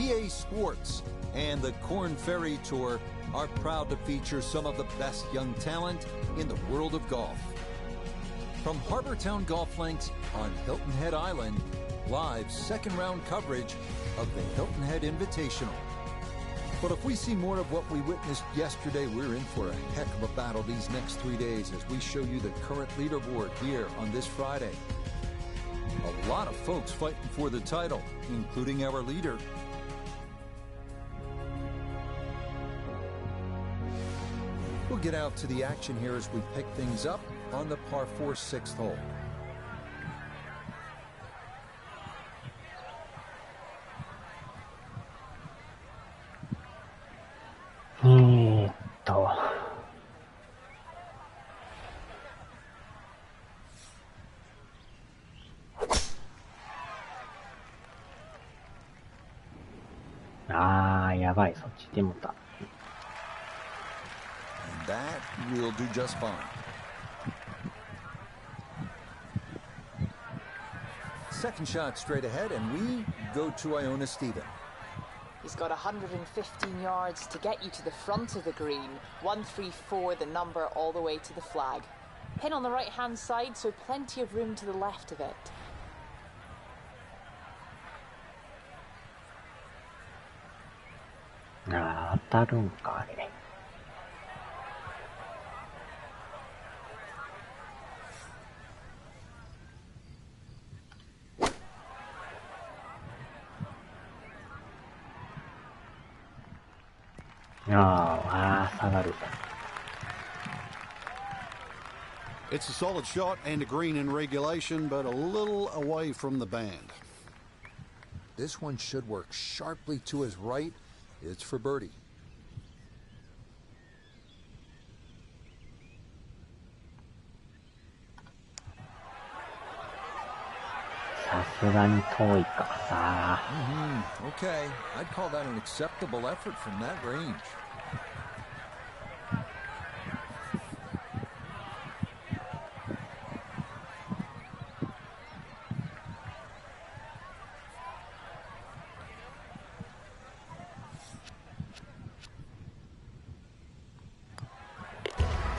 EA Sports and the Korn Ferry Tour are proud to feature some of the best young talent in the world of golf. From Harbortown Golf Links on Hilton Head Island, live second round coverage of the Hilton Head Invitational. But if we see more of what we witnessed yesterday, we're in for a heck of a battle these next 3 days as we show you the current leaderboard here on this Friday. A lot of folks fighting for the title, including our leader. We'll get out to the action here as we pick things up on the par 4 6th hole. And that will do just fine. Second shot straight ahead, and we go to Iona Stephen. He's got 115 yards to get you to the front of the green. 134, the number, all the way to the flag. Pin on the right-hand side, so plenty of room to the left of it. It's a solid shot and a green in regulation, but a little away from the band. This one should work sharply to his right. It's for birdie. Okay, I'd call that an acceptable effort from that range.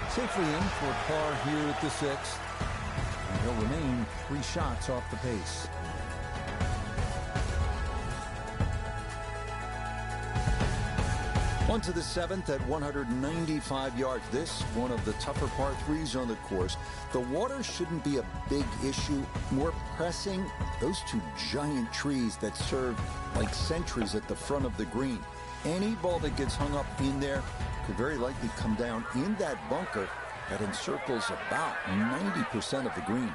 Safely in for par here at the 6th. And he'll remain 3 shots off the pace. On to the 7th at 195 yards. This one of the tougher par 3s on the course. The water shouldn't be a big issue. More pressing, those 2 giant trees that serve like sentries at the front of the green. Any ball that gets hung up in there could very likely come down in that bunker that encircles about 90% of the green.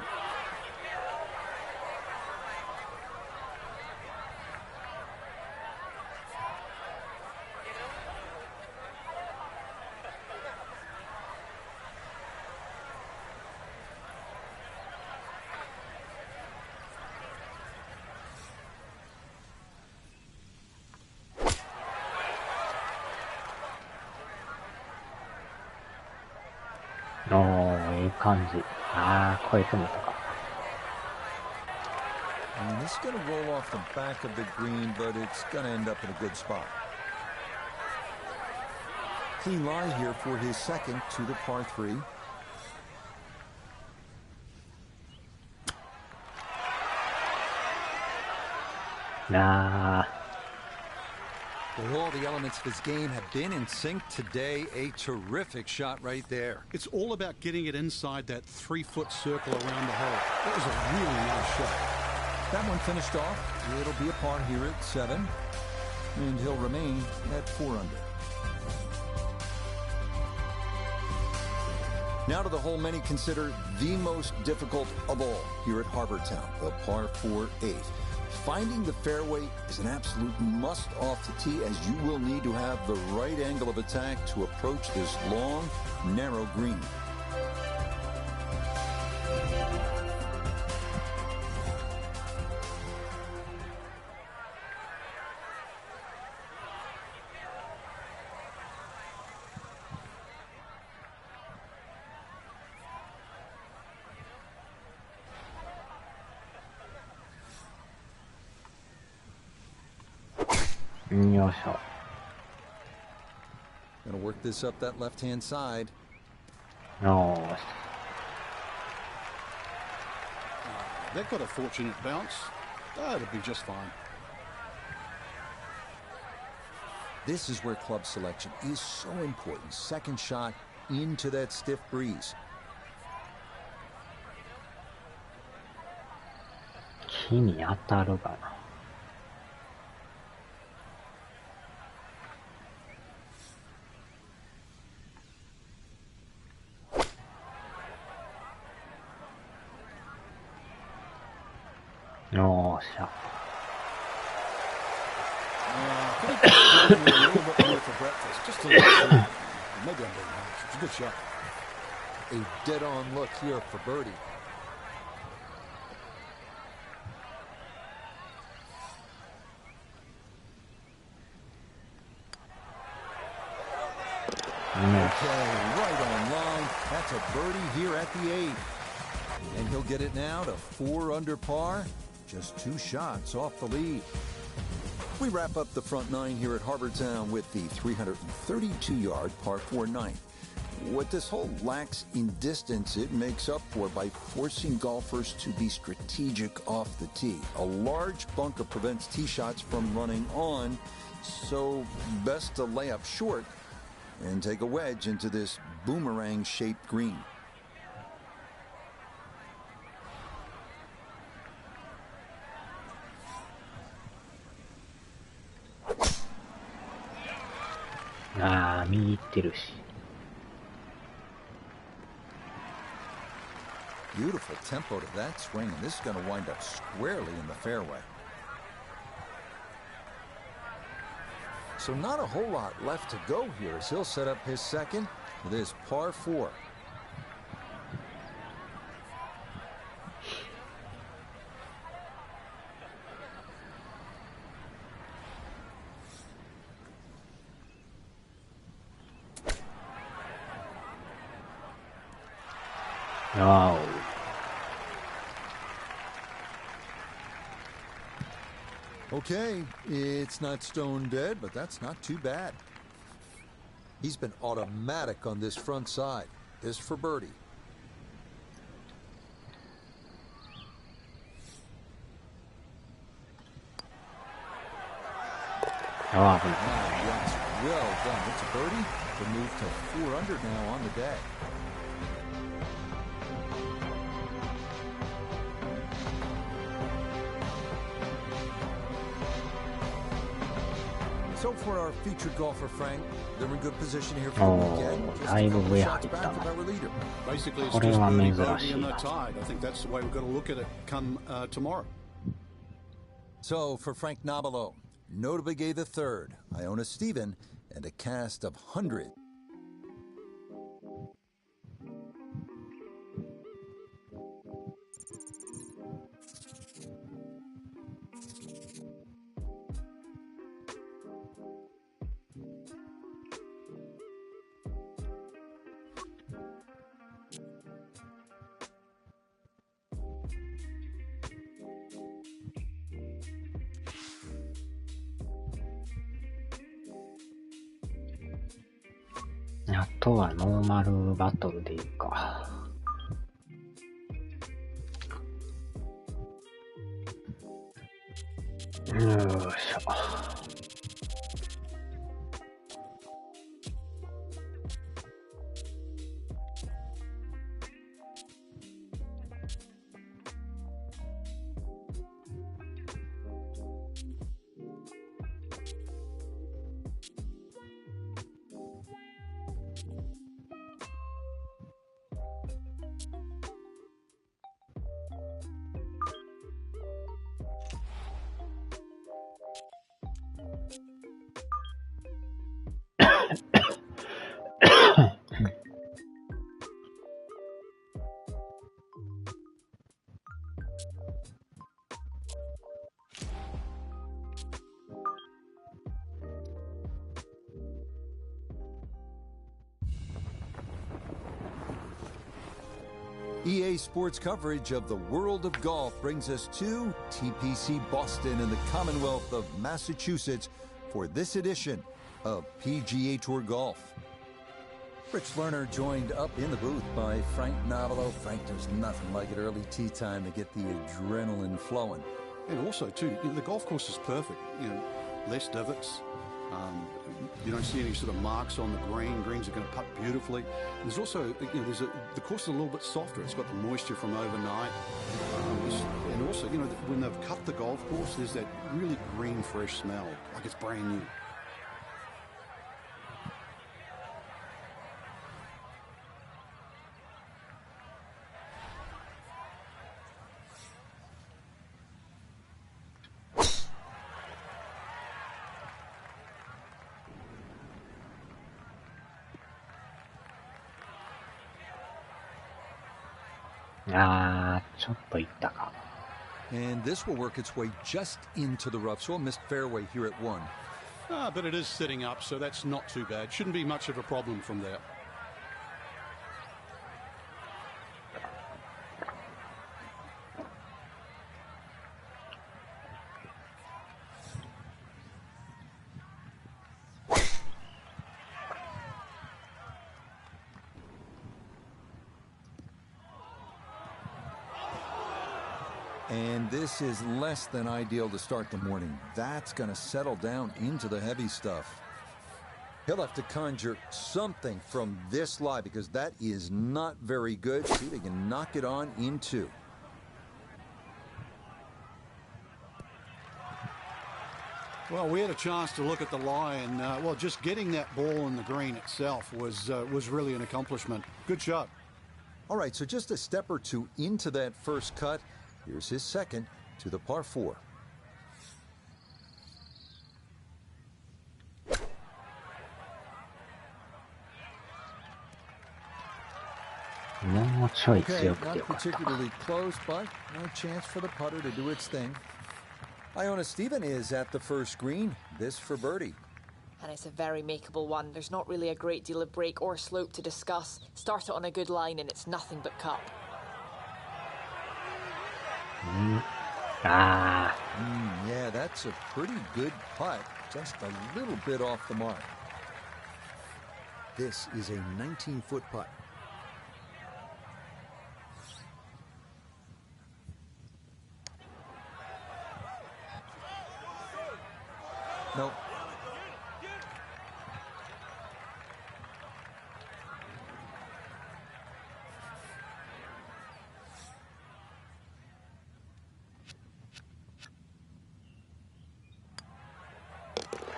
And this is going to roll off the back of the green, but it's going to end up in a good spot. Clean lie here for his second to the par 3. Well, all the elements of his game have been in sync today. A terrific shot right there. It's all about getting it inside that 3-foot circle around the hole. It was a really nice shot. That one finished off. It'll be a par here at 7. And he'll remain at 4 under. Now to the hole many consider the most difficult of all here at Harbortown, the par 4 8th. Finding the fairway is an absolute must off the tee, as you will need to have the right angle of attack to approach this long, narrow green. よいしょ。 Gonna work this up that left-hand side. よーし。 They've got a fortunate bounce. That'll be just fine. This is where club selection is so important. Second shot into that stiff breeze. 木に当たるかな。よーしゃ。Could have a little bit more for breakfast, just a little. Maybe I'm being harsh. It's a good shot. A dead-on look here for birdie. Okay, right on line. That's a birdie here at the 8th. And he'll get it now to 4 under par. Just 2 shots off the lead. We wrap up the front 9 here at Harbour Town with the 332-yard par 4 ninth. What this hole lacks in distance, it makes up for by forcing golfers to be strategic off the tee. A large bunker prevents tee shots from running on, so best to lay up short and take a wedge into this boomerang-shaped green. Ah, 右行ってるし。 Beautiful tempo to that swing, and this is going to wind up squarely in the fairway. So not a whole lot left to go here as he'll set up his second with his par 4. Wow. Okay, it's not stone dead, but that's not too bad. He's been automatic on this front side. This for birdie. Oh, Yes, well done. It's a birdie. The move to 4 under now on the day. So for our featured golfer, Frank, they're in good position here for the weekend. Just a couple of shots back of our leader. Basically, it's just birdie, bogey, and they're tied. I think that's the way we've got to look at it come tomorrow. So for Frank Nobilo, Notable Gay the Third, Iona Stephen, and a cast of 100.あとはノーマルバトルでいいか。よいしょ。EA Sports coverage of the world of golf brings us to TPC Boston in the Commonwealth of Massachusetts, for this edition of PGA Tour Golf. Rich Lerner joined up in the booth by Frank Navalo. Frank, there's nothing like it early tee time to get the adrenaline flowing. And also, too, the golf course is perfect. Less divots. You don't see any sort of marks on the green. Greens are going to putt beautifully. There's also, the course is a little bit softer. It's got the moisture from overnight. And also, when they've cut the golf course, there's that really green, fresh smell, like it's brand new.ちょっといったか。 And this will work its way just into the rough, so a missed fairway here at 1. But it is sitting up, so that's not too bad. Shouldn't be much of a problem from there. And this is less than ideal to start the morning. That's going to settle down into the heavy stuff. He'll have to conjure something from this lie because that is not very good. See if he can knock it on in 2. Well, we had a chance to look at the lie, and just getting that ball in the green itself was really an accomplishment. Good shot. All right, so just a step or 2 into that first cut. Here's his second to the par 4. Okay, not particularly close, but no chance for the putter to do its thing. Iona Stephen is at the first green. This for birdie. And it's a very makeable one. There's not really a great deal of break or slope to discuss. Start it on a good line and it's nothing but cup. Yeah, that's a pretty good putt. Just a little bit off the mark. This is a 19-foot putt. Nope.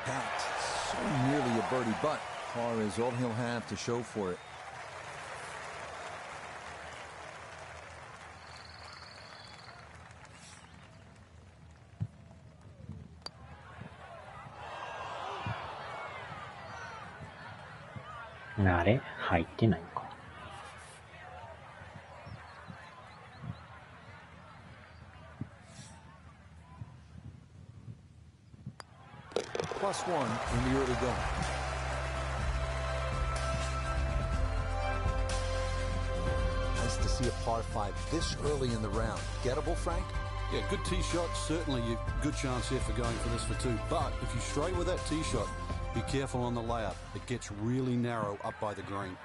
That's so nearly a birdie, but par is all he'll have to show for it.あれ入ってないか。 +1 in the early going. Nice to see a par 5 this early in the round. Gettable, Frank? Yeah, good tee shot. Certainly a good chance here for going for this for 2. But if you stray with that tee shot, be careful on the layup. It gets really narrow up by the green.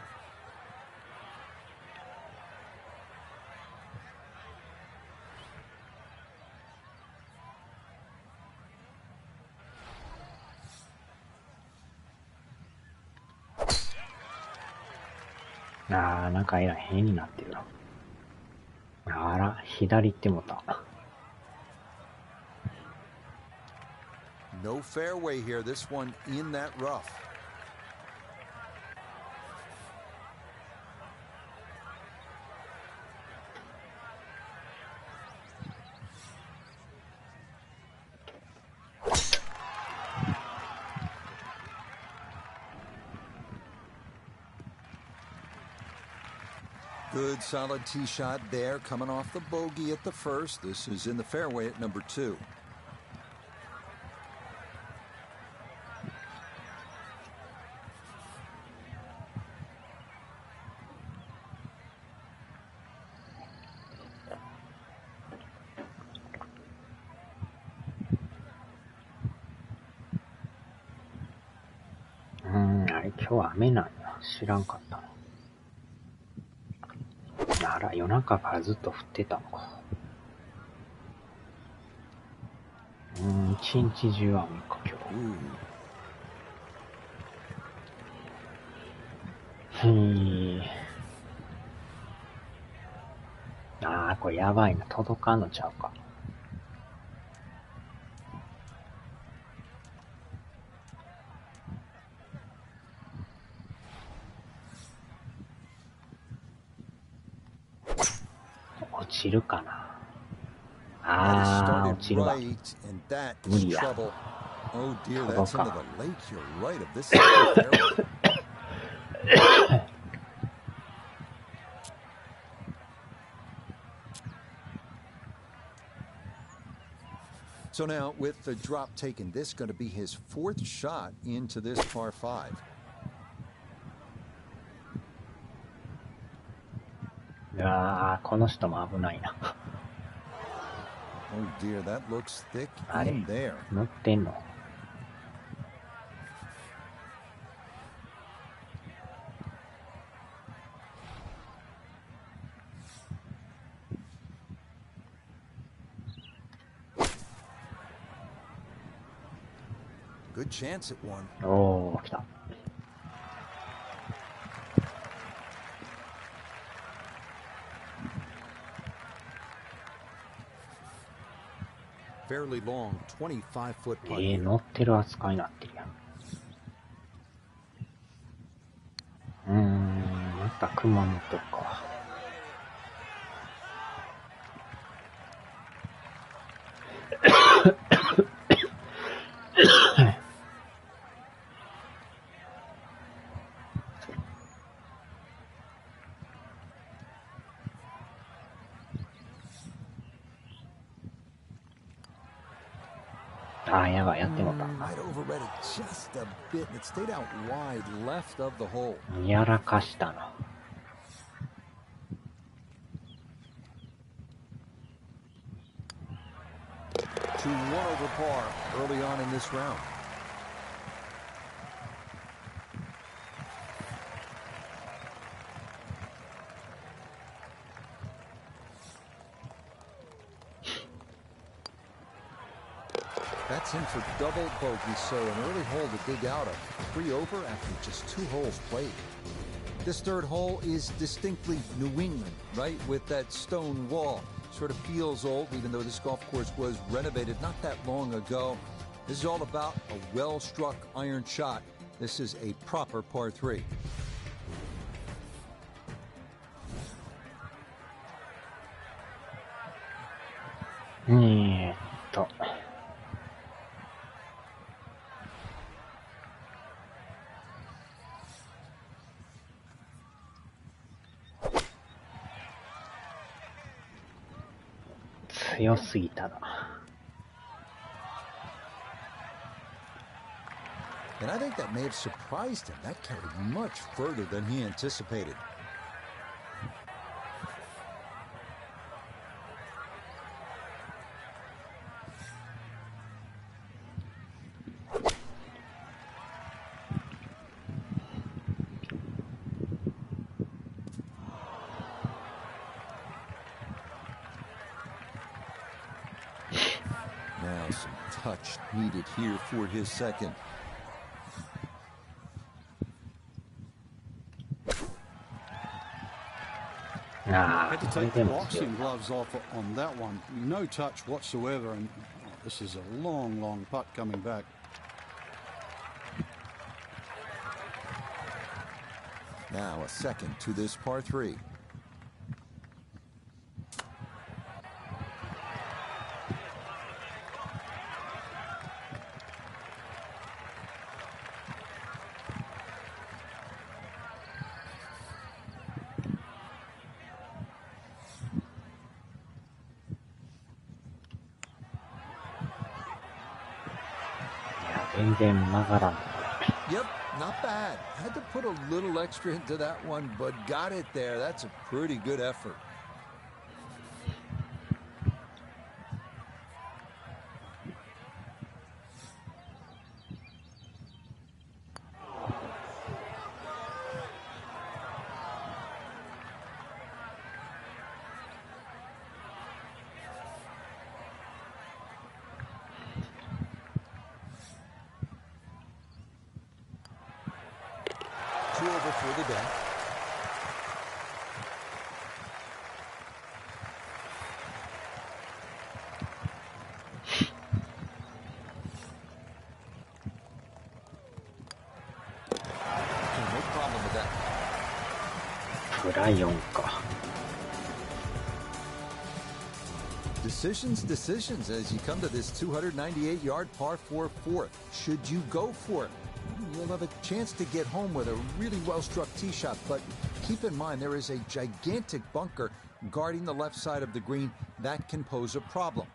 なんかえらい変になってるな。あら、左行ってもた。 No fairway here. This one in that rough. Good solid tee shot there, coming off the bogey at the first. This is in the fairway at number 2. 今日雨なんや。知らんかったの。あら、夜中からずっと降ってたのか。一日中雨か、今日。あー、これやばいな。届かんのちゃうか。落ちるかな。あー、落ちるわ。無理や。届かん。So now, with the drop taken, this is going to be his 4th shot into this par 5.この人も危ないな。Oh dear, that looks thick あれ in there. 乗ってんの。Good chance at one. おー、来た。Fairly long, 25-foot putt. 乗ってる扱いになってるやん。また熊本か。やばい、やってもた。I'd overread it just a bit, and it stayed out wide left of the hole. やらかしたな。To 1 over par early on in this round. That's in for double bogey, so an early hole to dig out of. 3 over after just 2 holes played. This 3rd hole is distinctly New England, right? With that stone wall. Sort of feels old, even though this golf course was renovated not that long ago. This is all about a well-struck iron shot. This is a proper par 3.強すぎたな。And I think that may have surprised him. That carried much further than he anticipated. Now some touch needed here for his 2nd. Had to take the boxing gloves off on that one. No touch whatsoever, and this is a long, long putt coming back. Now a 2nd to this par 3. Yep, not bad. Had to put a little extra into that one, but got it there. That's a pretty good effort. for the day. No problem with that. プラ4か。Decisions as you come to this 298-yard par 4 fourth. Should you go for it? You'll have a chance to get home with a really well-struck tee shot, but keep in mind there is a gigantic bunker guarding the left side of the green. That can pose a problem.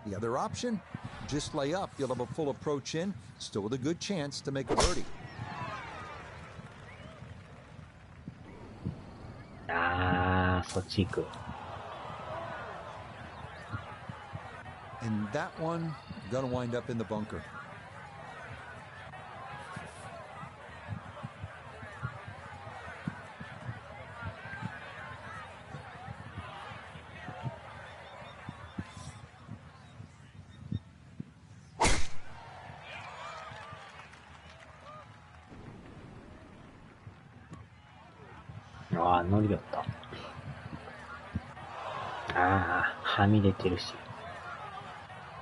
The other option, just lay up. You'll have a full approach in, still with a good chance to make a birdie. そっち行く。And that one, gonna wind up in the bunker. Ah, 乗りよった。はみ出てるし。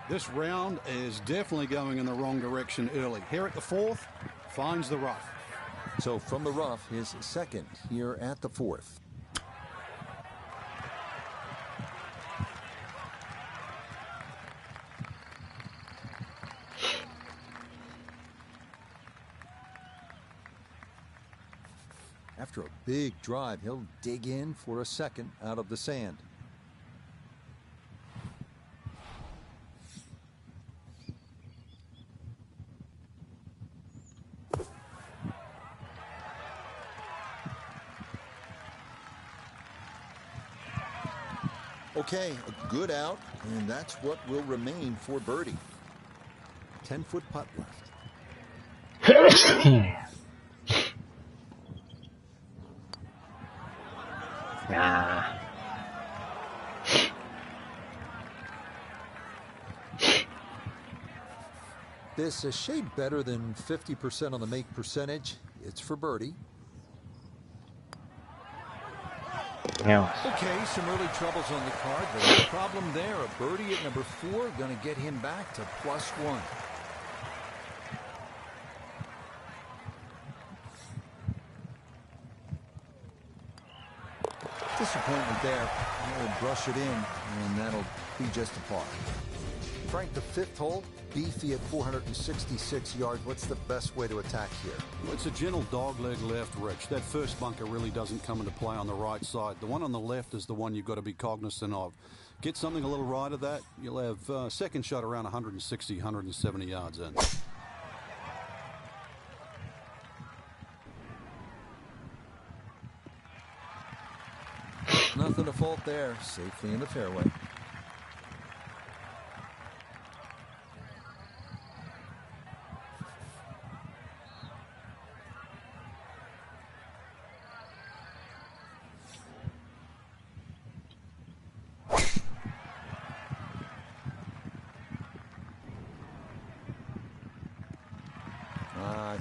This round is definitely going in the wrong direction early. Here at the fourth, finds the rough. So from the rough, his second here at the fourth. After a big drive, he'll dig in for a second out of the sand. Okay, a good out, and that's what will remain for birdie. 10-foot putt left. This is a shade better than 50% on the make percentage. It's for birdie. Okay, some early troubles on the card, but no problem there. A birdie at number 4, going to get him back to +1. Disappointment there. He'll brush it in, and that'll be just a par. Frank, the 5th hole, beefy at 466 yards. What's the best way to attack here? Well, it's a gentle dogleg left, Rich. That first bunker really doesn't come into play on the right side. The one on the left is the one you've got to be cognizant of. Get something a little right of that, you'll have second shot around 160, 170 yards in. Nothing to fault there. Safely in the fairway.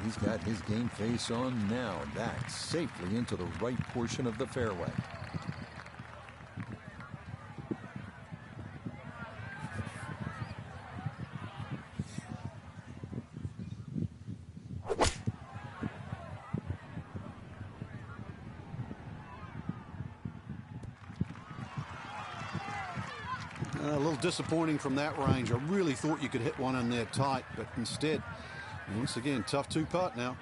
He's got his game face on now. That's safely into the right portion of the fairway. A little disappointing from that range. I really thought you could hit one in there tight, but instead, once again, tough two-putt now.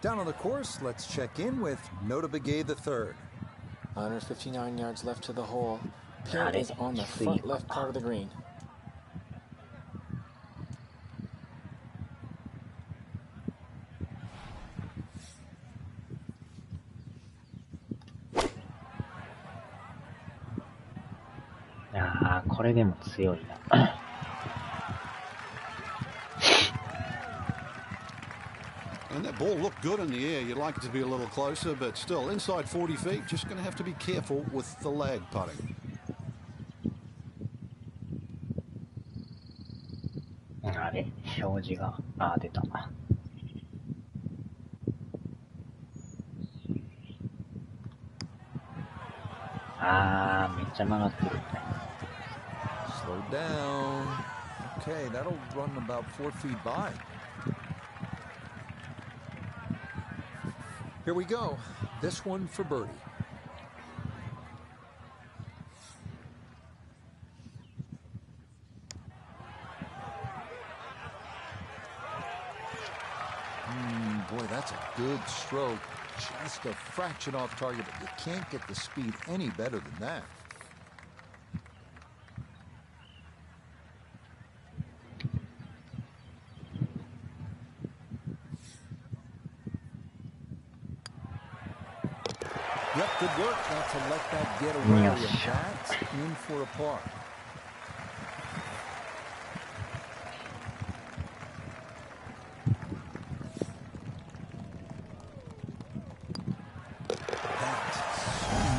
Down on the course, let's check in with Ps5 Pga Tour. 159 yards left to the hole. Pin is on the front left part of the green. Ah, これでも強いな。And that ball looked good in the air. You'd like it to be a little closer, but still, inside 40 feet, just going to have to be careful with the lag putting. あれ、表示が、出た。めっちゃ曲がってる。 Slow down. Okay, that'll run about 4 feet by. Here we go. This one for birdie. Boy, that's a good stroke. Just a fraction off target, but you can't get the speed any better than that. Yep, good work not to let that get away. And that's in for a par.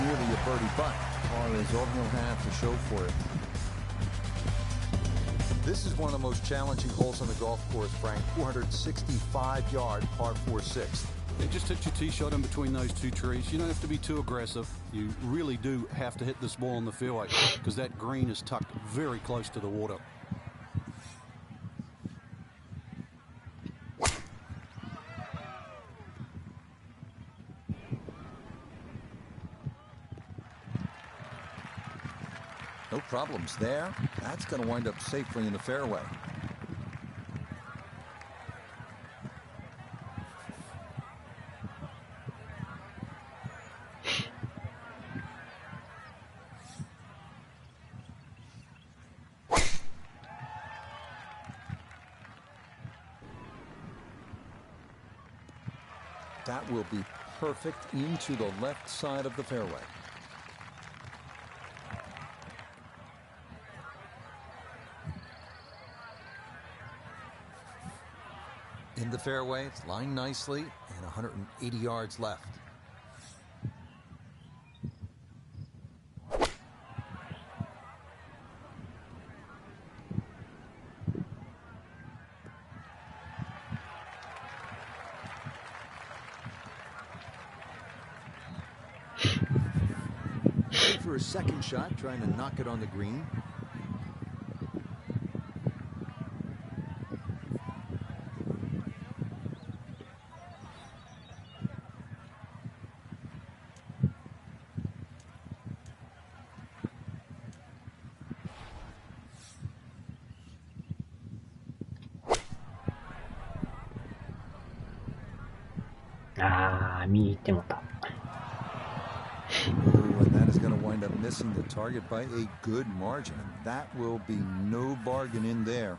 Nearly a birdie, but par is all he'll have to show for it. This is one of the most challenging holes on the golf course, Frank. 465-yard par 4/6. And just hit your tee shot in between those two trees. You don't have to be too aggressive. You really do have to hit this ball on the fairway because that green is tucked very close to the water. No problems there. That's going to wind up safely in the fairway. That will be perfect into the left side of the fairway. In the fairway, it's lined nicely, and 180 yards left. Ready for a second shot, trying to knock it on the green. And that is going to wind up missing the target by a good margin, and that will be no bargain in there.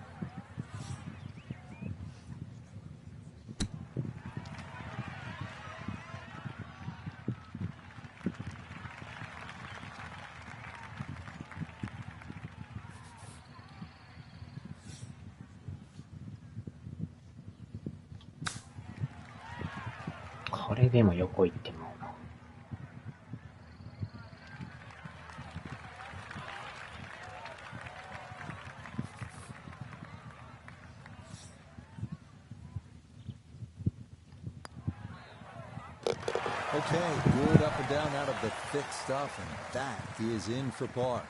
Okay, good up and down out of the thick stuff, and that is in for par.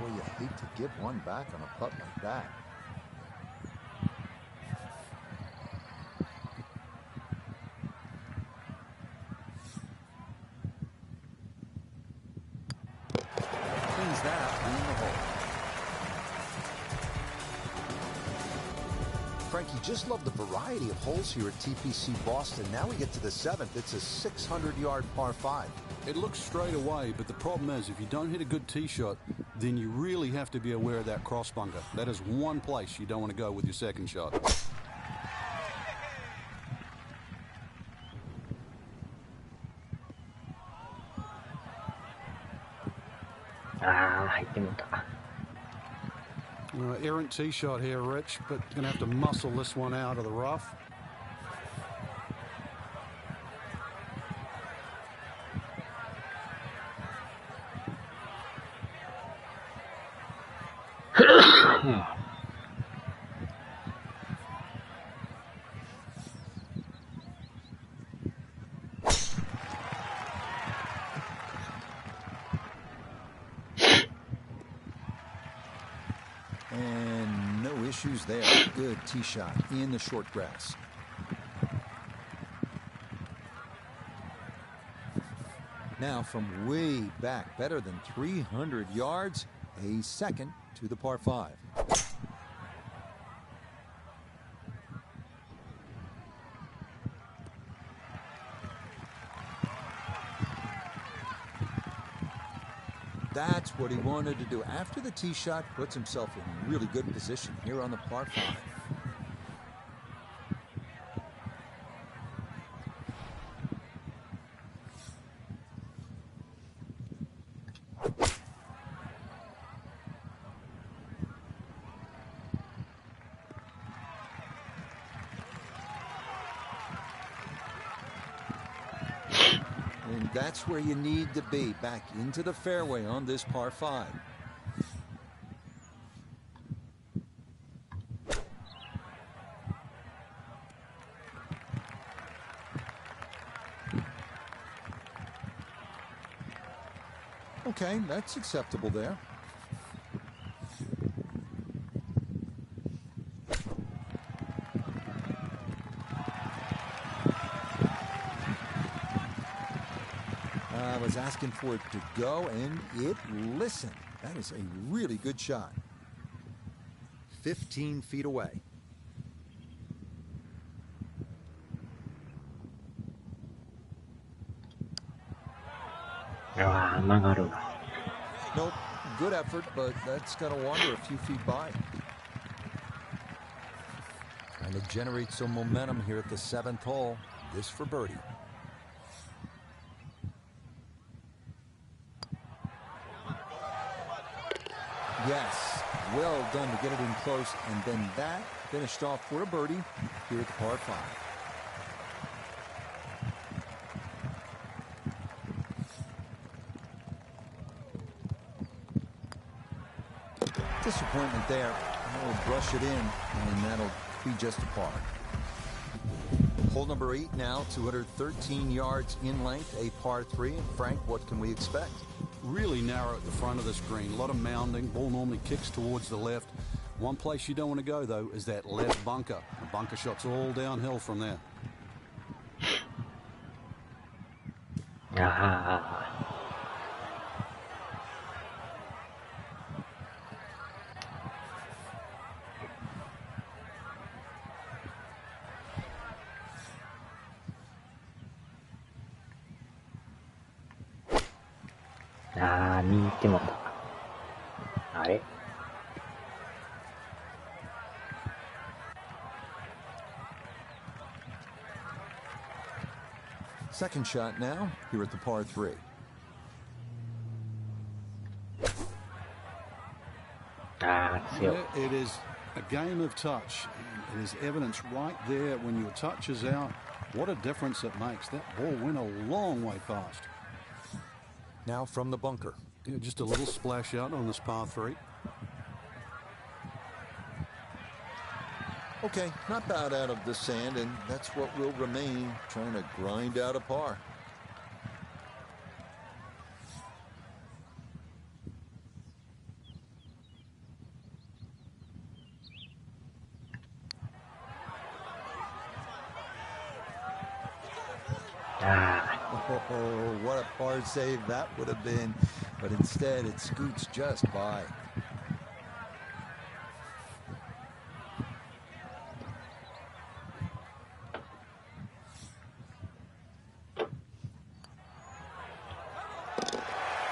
Boy, you hate to give one back on a putt like that. Cleans that up in the hole. Frank, you just love the variety of holes here at TPC Boston. Now we get to the 7th. It's a 600-yard par 5. It looks straight away, but the problem is if you don't hit a good tee shot, then you really have to be aware of that cross bunker. That is one place you don't want to go with your second shot. Errant tee shot here, Rich, but going to have to muscle this one out of the rough. And no issues there. Good tee shot in the short grass. Now from way back, better than 300 yards, a second to the par 5. That's what he wanted to do. After the tee shot, puts himself in really good position here on the par 5. And that's where you need to be, back into the fairway on this par 5. Okay, that's acceptable there. I was asking for it to go, and it listened. That is a really good shot. 15 feet away. Nope, good effort, but that's going to wander a few feet by. Trying to generate some momentum here at the 7th hole. This for birdie. Yes, well done to get it in close, and then that finished off for a birdie here at the par 5. Disappointment there. We'll brush it in, and that'll be just a par. Hole number 8 now, 213 yards in length, a par 3. And Frank, what can we expect? Really narrow at the front of this green. A lot of mounding. Ball normally kicks towards the left. One place you don't want to go, though, is that left bunker. The bunker shot's all downhill from there. Second shot now here at the par 3. Yeah, it is a game of touch. It is evidence right there when your touch is out. What a difference it makes. That ball went a long way past. Now from the bunker. Yeah, just a little splash out on this par 3. Okay, not bad out of the sand, and that's what will remain, trying to grind out a par. Oh, what a par save that would have been, but instead it scoots just by.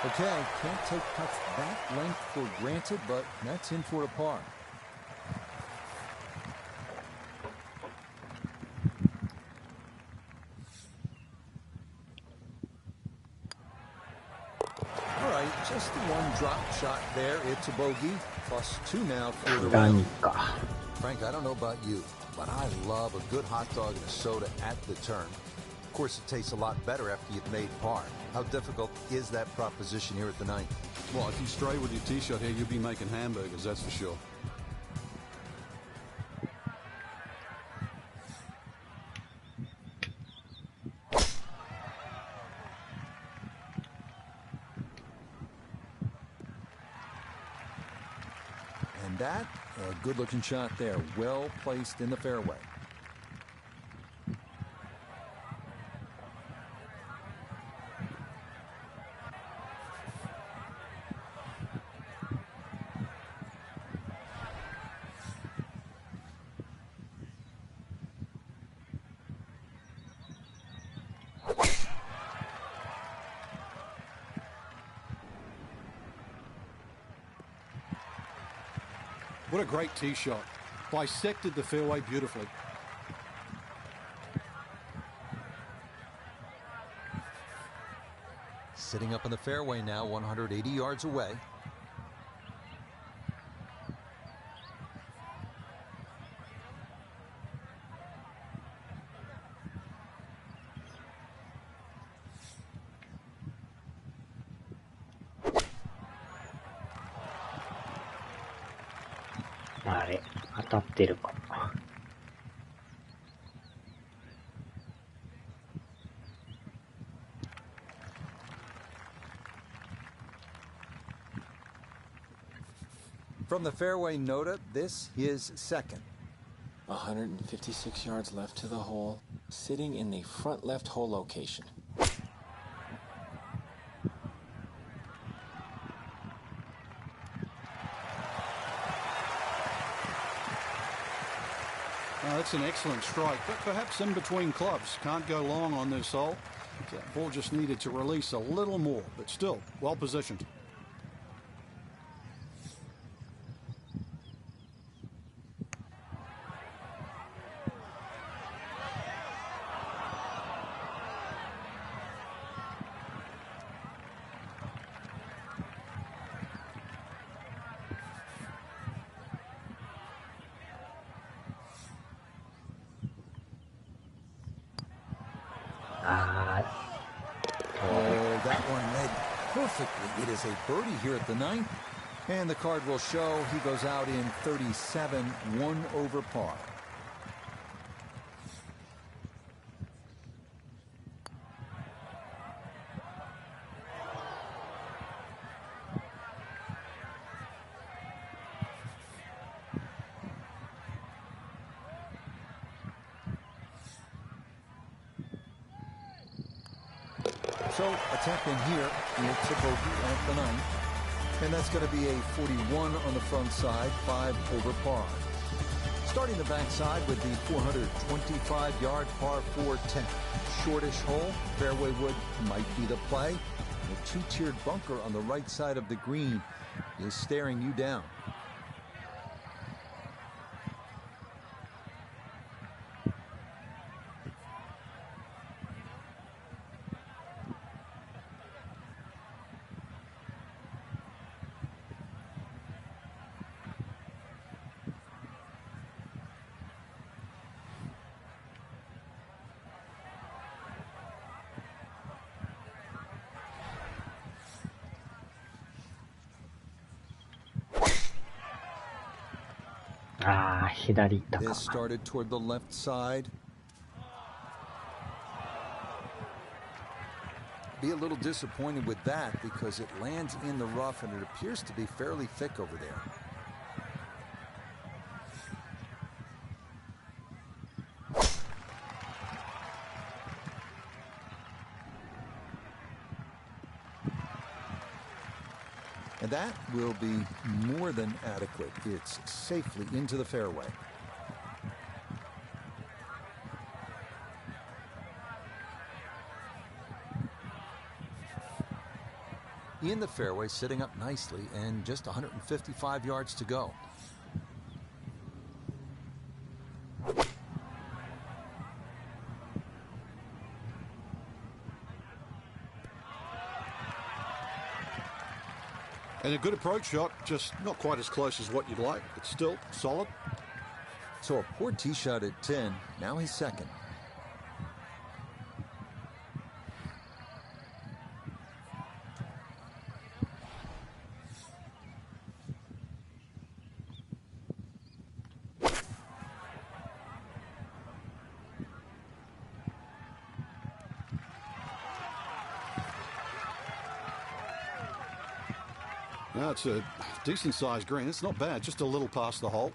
Okay, can't take putts that length for granted, but that's in for a par. All right, just the one drop shot there. It's a bogey, +2 now for the round. Frank, I don't know about you, but I love a good hot dog and a soda at the turn. Of course, it tastes a lot better after you've made par. How difficult is that proposition here at the 9th? Well, if you stray with your tee shot here, you'll be making hamburgers, that's for sure. And that, a good-looking shot there, well placed in the fairway. What a great tee shot. Bisected the fairway beautifully. Sitting up in the fairway now, 180 yards away.あれ、当たってるか。From the fairway, Noda, this is second. 156 yards left to the hole, sitting in the front left hole location. That's an excellent strike, but perhaps in between clubs. Can't go long on this hole. That ball just needed to release a little more, but still well positioned. Oh, that one led perfectly. It is a birdie here at the ninth, and the card will show he goes out in 37, 1 over par. So a tap in here, it's a bogey at the ninth, and that's going to be a 41 on the front side, 5 over par. Starting the backside with the 425-yard par 4 10. Shortish hole, fairway wood might be the play. The two-tiered bunker on the right side of the green is staring you down. This started toward the left side. Be a little disappointed with that because it lands in the rough and it appears to be fairly thick over there. And that will be more than adequate. It's safely into the fairway. In the fairway, sitting up nicely, and just 155 yards to go. And a good approach shot, just not quite as close as what you'd like, but still solid. So a poor tee shot at 10, now his second. Now it's a decent-sized green. It's not bad, just a little past the hole.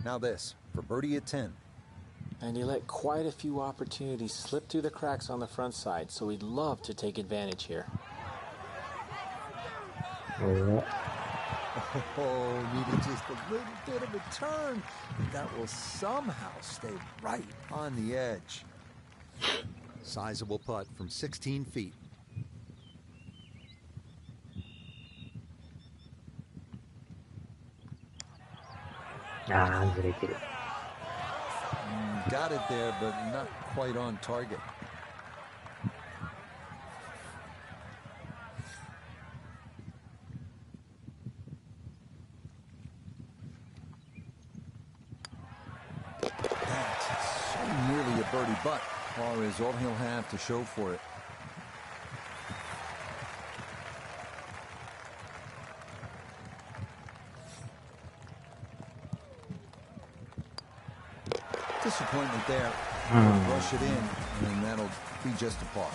Now this, for birdie at 10. And he let quite a few opportunities slip through the cracks on the front side, so he'd love to take advantage here. Oh, needed just a little bit of a turn. That will somehow stay right on the edge. Sizable putt from 16 feet. Got it there, but not quite on target. That's so nearly a birdie, but par is all he'll have to show for it. Disappointment there. Rush it in, and that'll be just a par.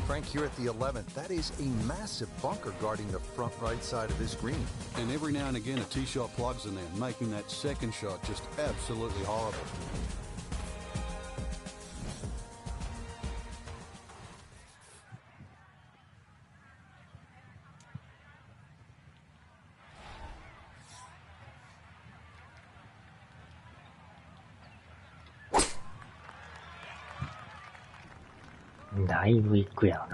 Frank here at the 11th. That is a massive bunker guarding the front right side of this green. And every now and again, a tee shot plugs in there, making that second shot just absolutely horrible.だいぶいくやろ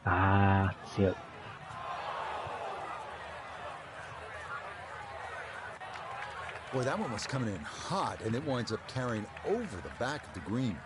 な。強い。Boy, that one was coming in hot, and it winds up carrying over the back of the green.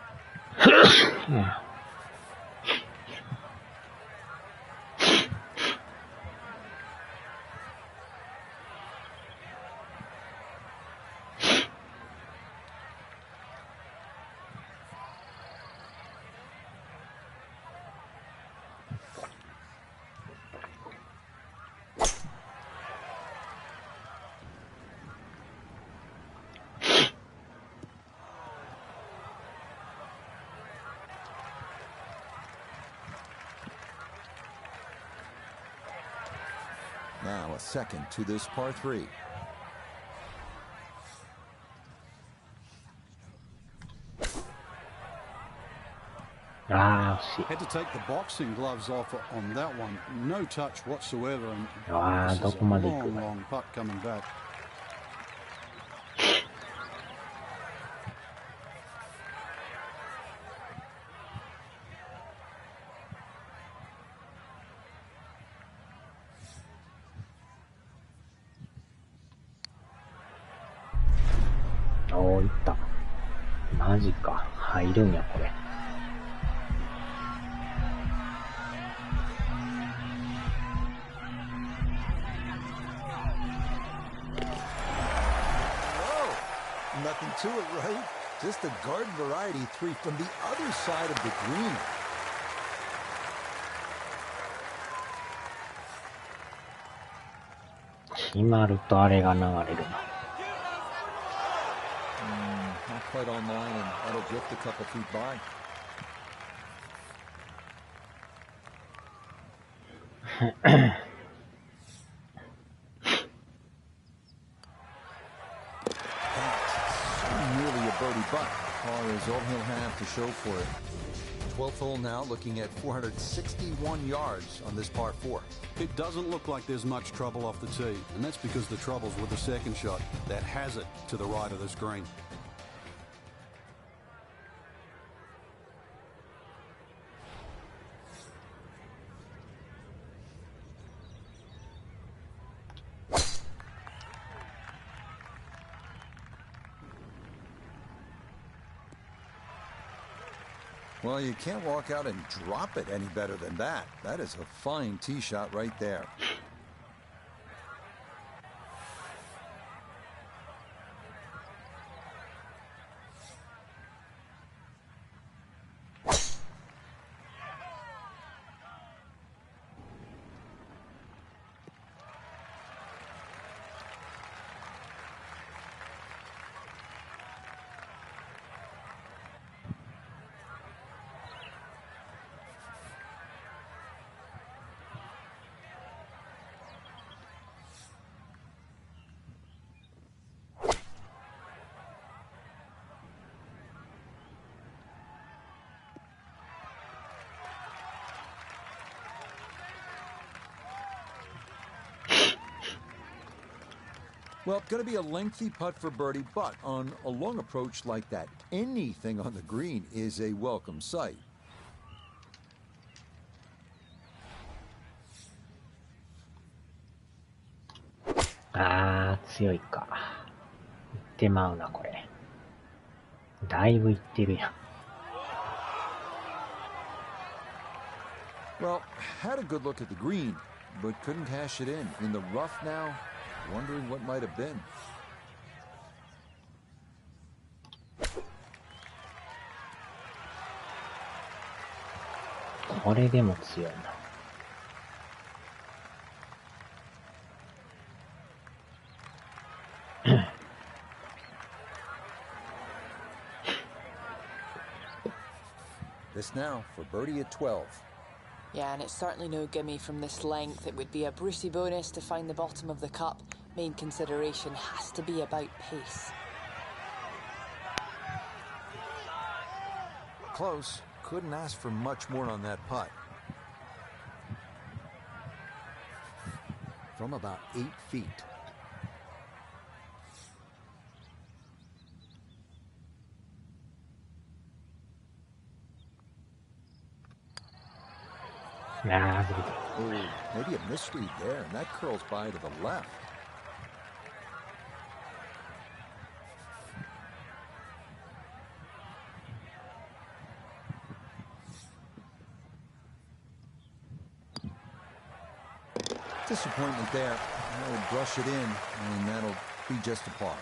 Now a second to this par 3. Had to take the boxing gloves off on that one. No touch whatsoever. And this is a long putt coming back.おー、いった。マジか。入るんや、これ。Nothing to it, right? Just a garden variety 3 from the other side of the green. Not quite on line, and that'll drift a couple feet by. Nearly a birdie, but par is all he'll have to show for it. 12th hole now, looking at 461 yards on this par 4. It doesn't look like there's much trouble off the tee, and that's because the trouble's with the second shot. That has it to the right of this green. Well, you can't walk out and drop it any better than that. That is a fine tee shot right there. Well, going to be a lengthy putt for birdie, but on a long approach like that, anything on the green is a welcome sight. Ah, 強いか。いってまうな、これ。だいぶいってるやん。Well, had a good look at the green, but couldn't cash it in. In the rough now, wondering what might have been. これでも強いな。This now for birdie at 12. Yeah, and it's certainly no gimme from this length. It would be a Brucey bonus to find the bottom of the cup. Main consideration has to be about pace. Close. Couldn't ask for much more on that putt. From about 8 feet. Nah, Ooh, maybe a misread there, and that curls by to the left. Disappointment there. That'll brush it in, and that'll be just a par.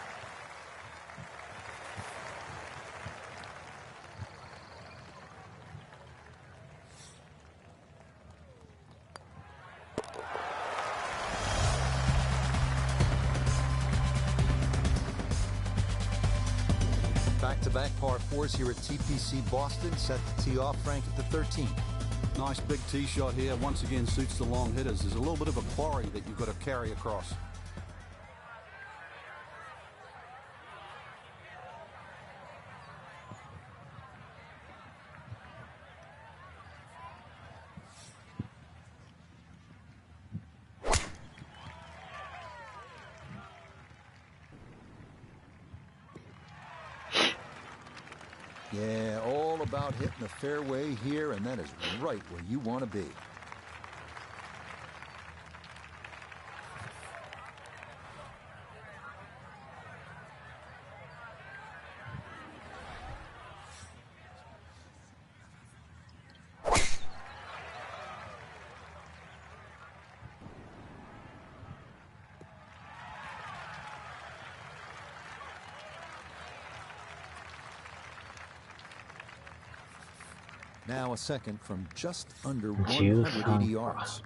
Back-to-back par fours here at TPC Boston, set to tee off Frank at the 13th. Nice big tee shot here. Once again, suits the long hitters. There's a little bit of a quarry that you've got to carry across. Yeah, all about hitting the fairway here, and that is right where you want to be. Now a second from just under 180 yards.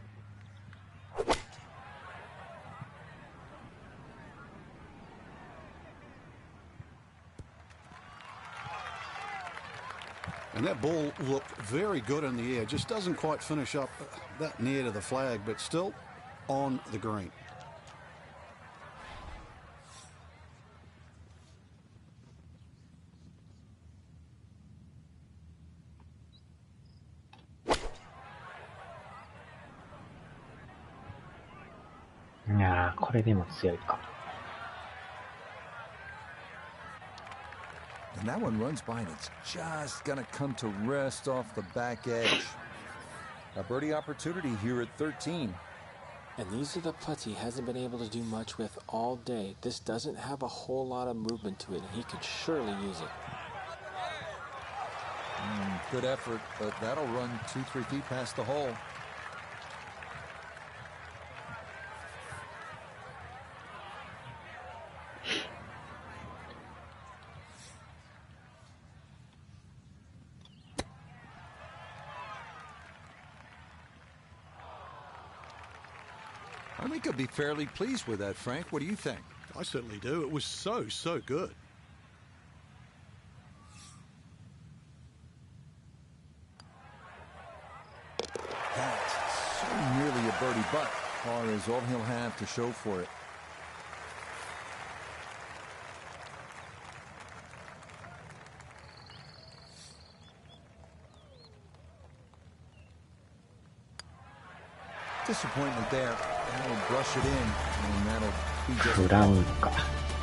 And that ball looked very good in the air. Just doesn't quite finish up that near to the flag, but still on the green. Yeah, これでも強いか。 And that one runs by, and it's just going to come to rest off the back edge. A birdie opportunity here at 13. And these are the putts he hasn't been able to do much with all day. This doesn't have a whole lot of movement to it, and he could surely use it. Good effort, but that'll run 2-3 feet past the hole. I think I'll be fairly pleased with that, Frank. What do you think? I certainly do. It was so good. That's so nearly a birdie, but par is all he'll have to show for it. Disappointment there. That'll brush it in, and that'll be just フランカ。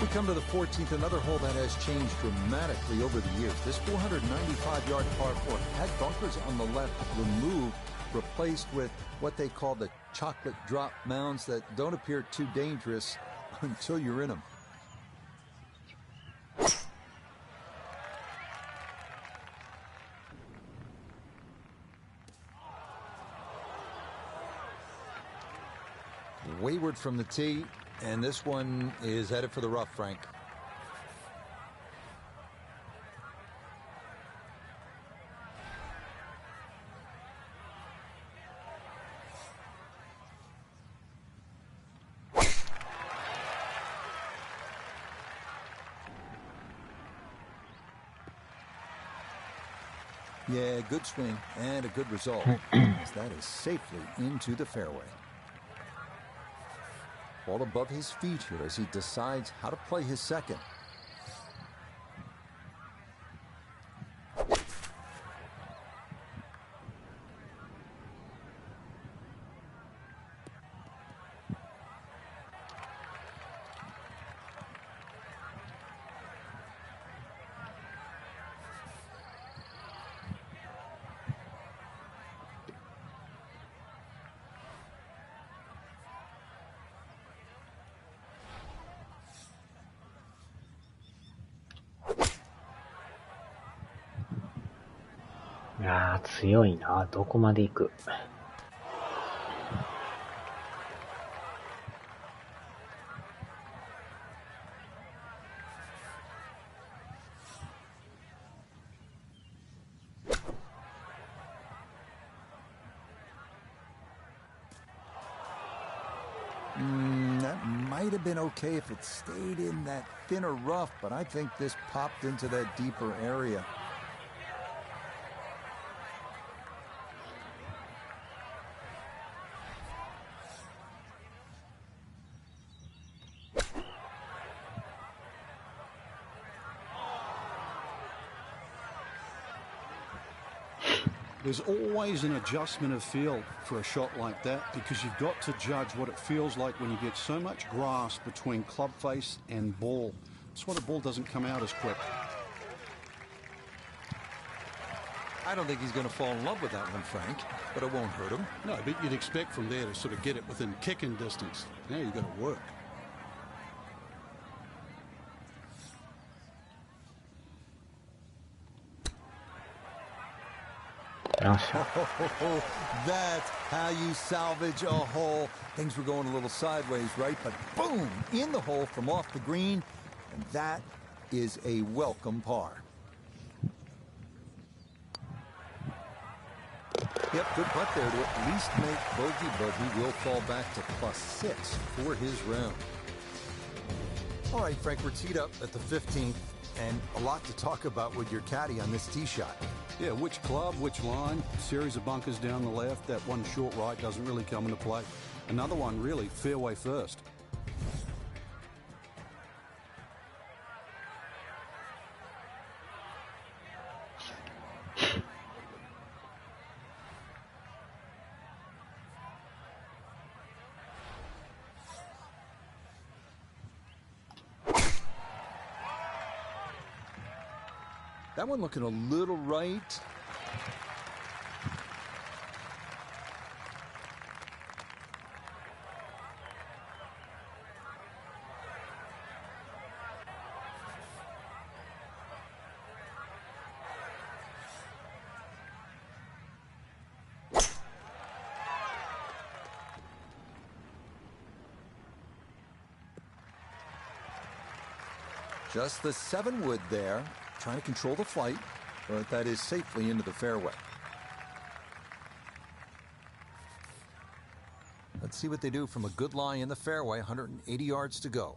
We come to the 14th, another hole that has changed dramatically over the years. This 495-yard par 4 had bunkers on the left removed, replaced with what they call the chocolate drop mounds that don't appear too dangerous until you're in them. Wayward from the tee, and this one is headed for the rough, Frank. Yeah, good swing and a good result as that is safely into the fairway. Ball above his feet here as he decides how to play his second.いやー強いな。どこまで行く。That might have been okay if it stayed in that thinner rough, but I think this popped into that deeper area. There's always an adjustment of feel for a shot like that because you've got to judge what it feels like when you get so much grass between club face and ball. That's why the ball doesn't come out as quick. I don't think he's going to fall in love with that one, Frank, but it won't hurt him. No, but you'd expect from there to sort of get it within kicking distance. Now you've got to work. That's how you salvage a hole. Things were going a little sideways, right? But boom, in the hole from off the green. And that is a welcome par. Yep, good putt there to at least make bogey, but he will fall back to +6 for his round. All right, Frank, we're teed up at the 15th, and a lot to talk about with your caddy on this tee shot. Yeah, which club, which line, series of bunkers down the left. That one short right doesn't really come into play. Another one, really, fairway first. That one looking a little right. Just the 7-wood there. Trying to control the flight, but that is safely into the fairway. Let's see what they do from a good lie in the fairway. 180 yards to go.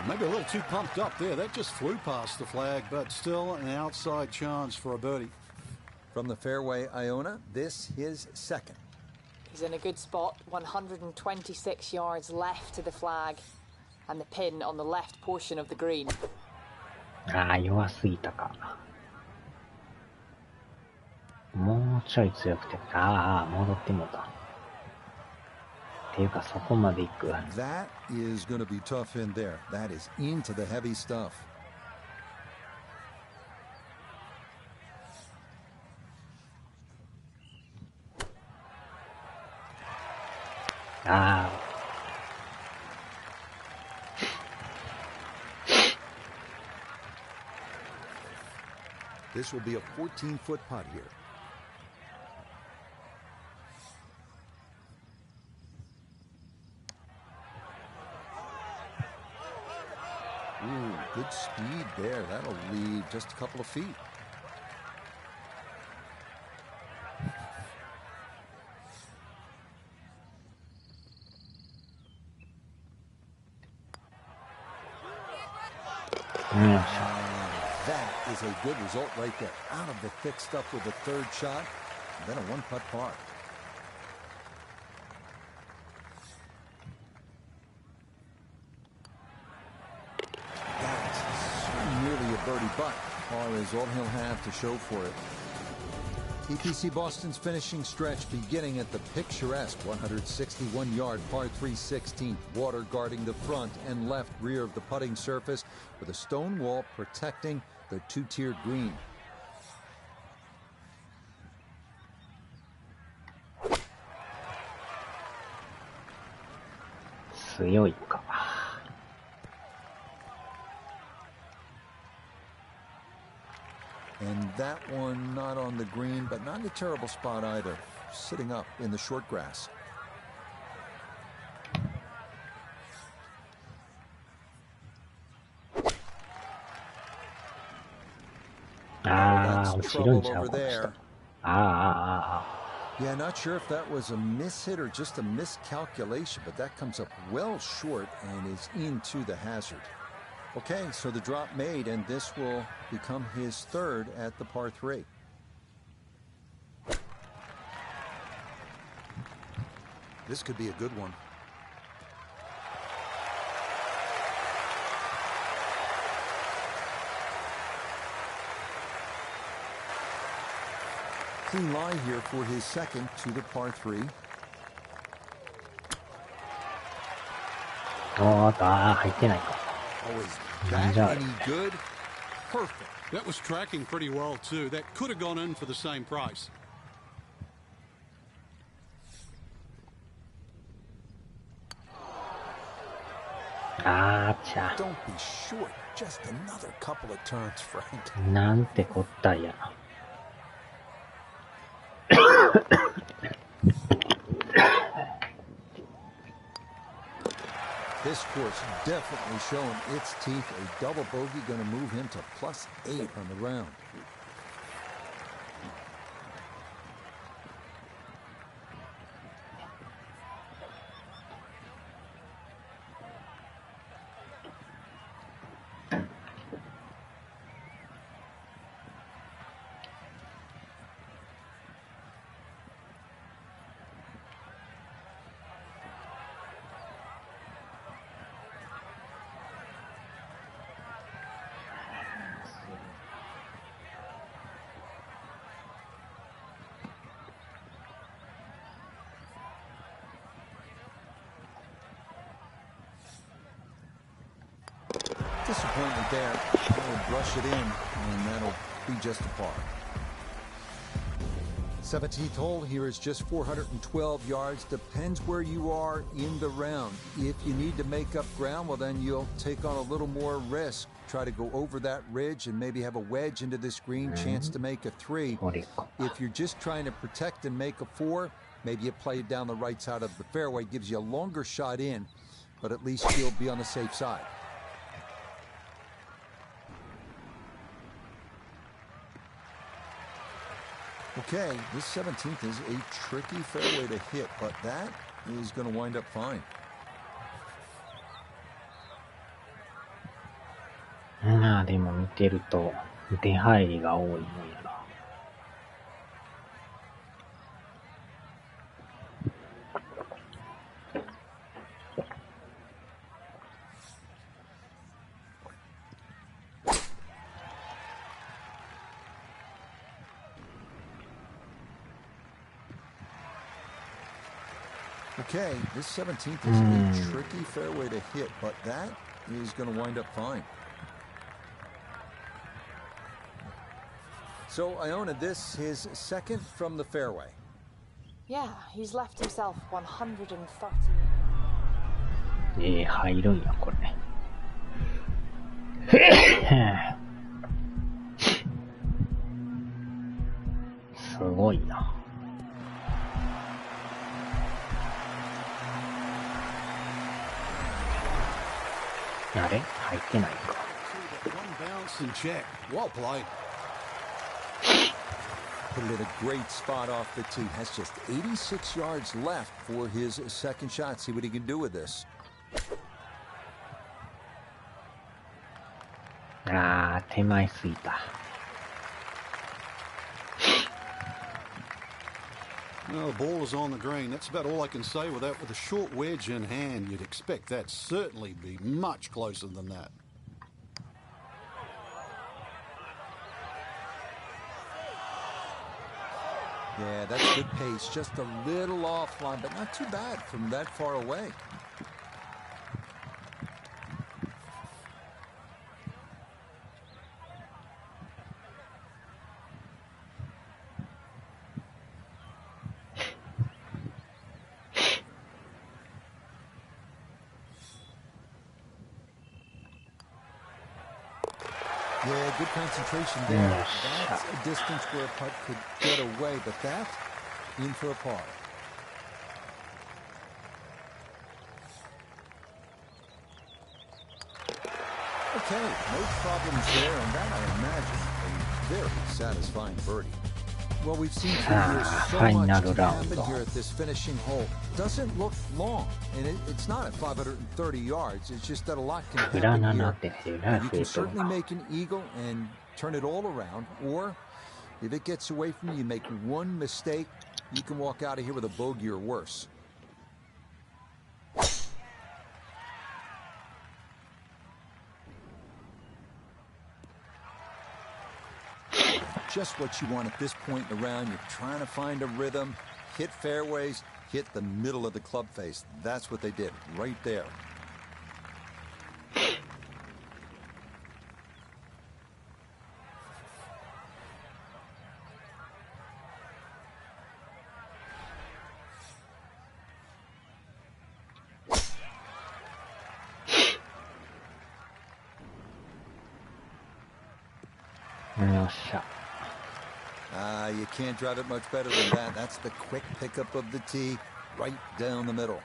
Maybe a little too pumped up there. That just flew past the flag, but still an outside chance for a birdie. From the fairway, Iona, this his second. He's in a good spot, 126 yards left to the flag, and the pin on the left portion of the green. ああ、弱すぎたか。うちょい強くて、戻ってもうた。っていうか、そこまで行く。That is going to be tough in there. That is into the heavy stuff. This will be a 14-foot putt here. Ooh, good speed there. That'll leave just a couple of feet. That is a good result right there. Out of the thick stuff with the third shot, and then a one-putt par. That's nearly a birdie, but par is all he'll have to show for it. EPC Boston's finishing stretch beginning at the picturesque 161-yard par 3 16th, water guarding the front and left rear of the putting surface with a stone wall protecting the two-tiered green. And that one not on the green, but not in a terrible spot either. Sitting up in the short grass. That's trouble over there. Yeah, not sure if that was a mishit or just a miscalculation, but that comes up well short and is into the hazard. Okay, so the drop made, and this will become his third at the par 3. This could be a good one. Clean lie here for his second to the par 3. Oh, is that any good? Perfect. That was tracking pretty well, too. That could have gone in for the same price. Don't be short. Just another couple of turns, Frank. なんてこったいや。This course definitely showing its teeth. A double bogey going to move him to +8 on the round. Disappointment there. He'll brush it in, and that'll be just a par. 17th hole here is just 412 yards. Depends where you are in the round. If you need to make up ground, well, then you'll take on a little more risk. Try to go over that ridge and maybe have a wedge into this green, chance to make a 3. If you're just trying to protect and make a 4, maybe you play it down the right side of the fairway. Gives you a longer shot in, but at least you'll be on the safe side. Okay, this 17th is a tricky fairway to hit, but that is going to wind up fine. まあでも見てると出入りが多いもんやな。Okay, this 17th is a tricky fairway to hit, but that is going to wind up fine. So, Iona, this his second from the fairway. Yeah, he's left himself 130. 入るんや、これ。すごいな。あれ入ってないか。Put it in a great spot off the tee. Has just 86 yards left for his second shot. See what he can do with this. 手前すいた。Well, the ball is on the green. That's about all I can say with that. With a short wedge in hand, you'd expect that certainly be much closer than that. Yeah, that's good pace. Just a little offline, but not too bad from that far away. Yeah, good concentration there. That's a distance where a putt could get away, but that in for a par. Okay, no problems there, and that, I imagine, a very satisfying birdie. Well, we've seen for years so much can happen here at this finishing hole. Doesn't look long, and it's not at 530 yards. It's just that a lot can happen here. You can certainly make an eagle and turn it all around, or if it gets away from you, you make one mistake, you can walk out of here with a bogey or worse. Just what you want at this point in the round. You're trying to find a rhythm, hit fairways, hit the middle of the club face. That's what they did right there. You can't drive it much better than that. That's the quick pickup of the tee right down the middle.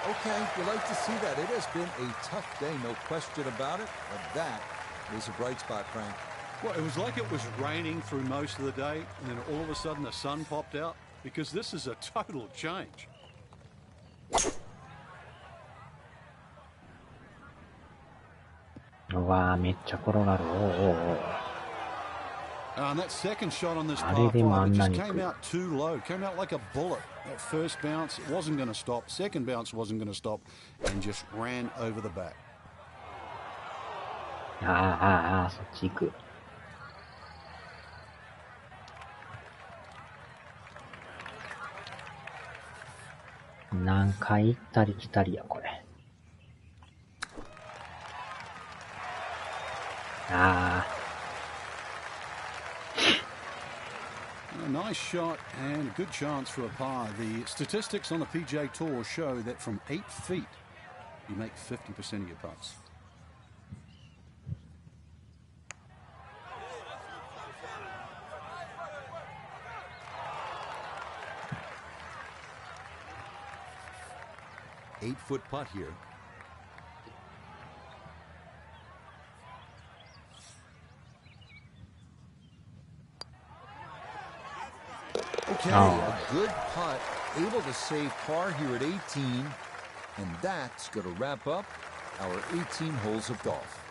Okay, you like to see that. It has been a tough day, no question about it, but that is a bright spot, Frank. Well, it was like it was raining through most of the day, and then all of a sudden the sun popped out, because this is a total change. And that second shot on this par 5, it just came out too low, came out like a bullet. That first bounce, it wasn't going to stop. Second bounce wasn't going to stop, and just ran over the back. そっち行く。何回行ったり来たりや、これ。A nice shot and a good chance for a par. The statistics on the PGA Tour show that from 8 feet, you make 50% of your putts. Eight-foot putt here. Okay, a good putt, able to save par here at 18, and that's going to wrap up our 18 holes of golf.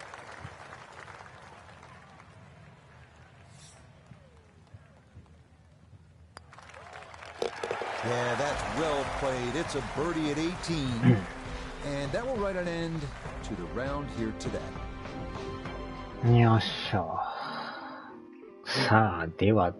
Yeah, that's well played. It's a birdie at 18, and that will write an end to the round here today. よっしょ。さあ、では。